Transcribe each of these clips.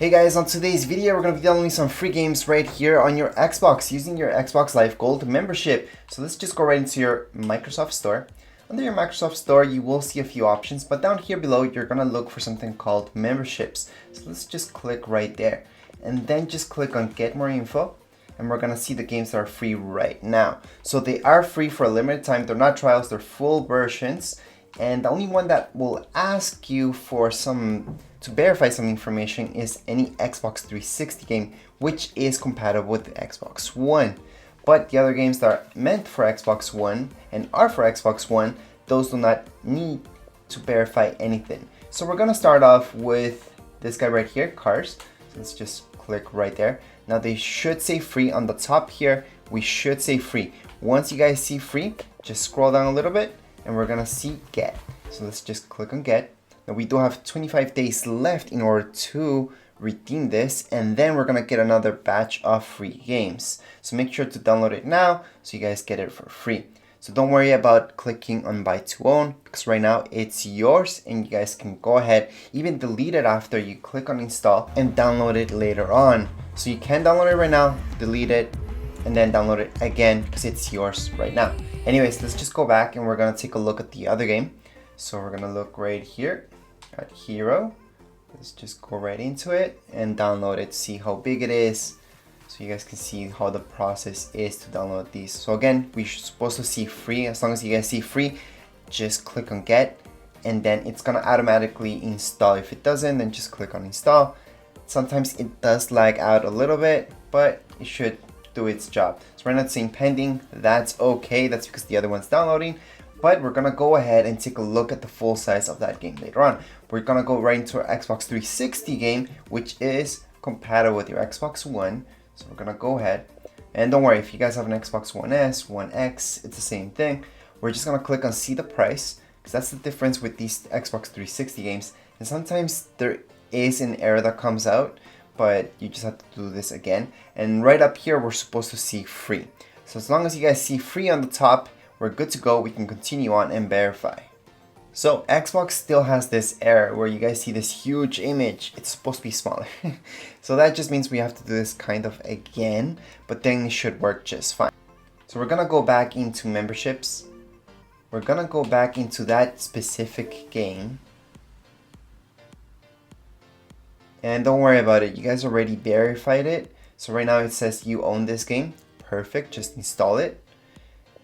Hey guys, on today's video we're going to be downloading some free games right here on your Xbox using your Xbox Live Gold membership. So let's just go right into your Microsoft Store. Under your Microsoft Store you will see a few options, but down here below you're going to look for something called memberships. So let's just click right there and then just click on get more info, and we're going to see the games that are free right now. So they are free for a limited time. They're not trials, they're full versions, and the only one that will ask you for to verify some information is any Xbox 360 game, which is compatible with the Xbox One. But the other games that are meant for Xbox One and are for Xbox One, those do not need to verify anything. So we're gonna start off with this guy right here, Cars. So let's just click right there. Now they should say free on the top here. We should say free. Once you guys see free, just scroll down a little bit and we're gonna see get. So let's just click on get. Now we do have 25 days left in order to redeem this, and then we're gonna get another batch of free games. So make sure to download it now so you guys get it for free. So don't worry about clicking on buy to own, because right now it's yours and you guys can go ahead, even delete it after you click on install and download it later on. So you can download it right now, delete it, and then download it again because it's yours right now. Anyways, let's just go back and we're gonna take a look at the other game. So we're gonna look right here at Hero. Let's just go right into it and download it, see how big it is, so you guys can see how the process is to download these. So again, we're supposed to see free. As long as you guys see free, just click on get and then it's gonna automatically install. If it doesn't, then just click on install. Sometimes it does lag out a little bit, but it should do its job. So right now it's saying pending. That's okay, that's because the other one's downloading. But we're gonna go ahead and take a look at the full size of that game later on. We're gonna go right into our Xbox 360 game, which is compatible with your Xbox One. So we're gonna go ahead, and don't worry, if you guys have an Xbox One S, One X, it's the same thing. We're just gonna click on see the price, because that's the difference with these Xbox 360 games. And sometimes there is an error that comes out, but you just have to do this again. And right up here, we're supposed to see free. So as long as you guys see free on the top, we're good to go. We can continue on and verify. So Xbox still has this error where you guys see this huge image. It's supposed to be smaller. So that just means we have to do this kind of again, but then it should work just fine. So we're gonna go back into memberships. We're gonna go back into that specific game. And don't worry about it, you guys already verified it. So right now it says you own this game. Perfect, just install it.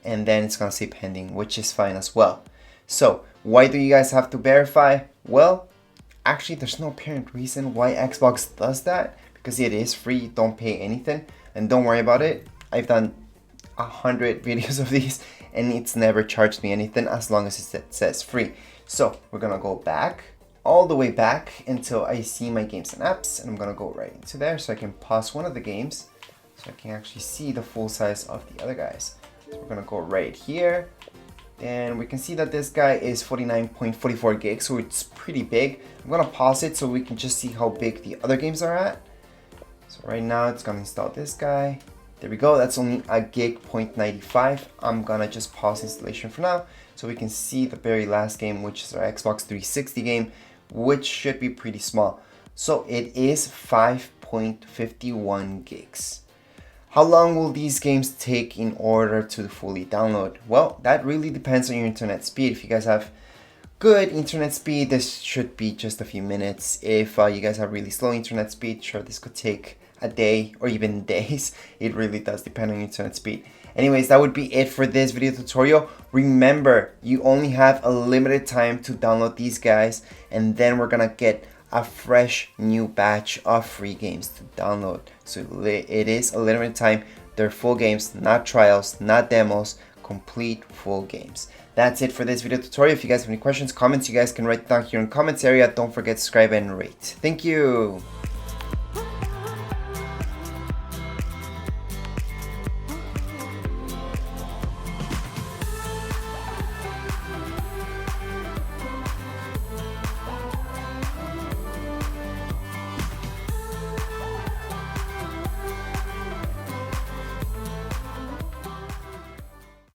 And then it's gonna say pending, which is fine as well. So why do you guys have to verify? Well, actually there's no apparent reason why Xbox does that, because it is free, you don't pay anything. And don't worry about it, I've done 100 videos of these and it's never charged me anything as long as it says free. So we're gonna go back, all the way back until I see my games and apps, and I'm gonna go right into there so I can pause one of the games so I can actually see the full size of the other guys. So we're gonna go right here, and we can see that this guy is 49.44 gigs, so it's pretty big. I'm gonna pause it so we can just see how big the other games are at. So right now it's gonna install this guy. There we go, that's only a gig 0.95. I'm gonna just pause installation for now so we can see the very last game, which is our Xbox 360 game, which should be pretty small. So it is 5.51 gigs. How long will these games take in order to fully download? Well, that really depends on your internet speed. If you guys have good internet speed, this should be just a few minutes. If you guys have really slow internet speed, sure, this could take a day or even days. It really does depend on your internet speed. Anyways, that would be it for this video tutorial. Remember, you only have a limited time to download these guys, and then we're gonna get a fresh new batch of free games to download. So it is a limited time. They're full games, not trials, not demos, complete full games. That's it for this video tutorial. If you guys have any questions, comments, you guys can write down here in the comments area. Don't forget to subscribe and rate. Thank you.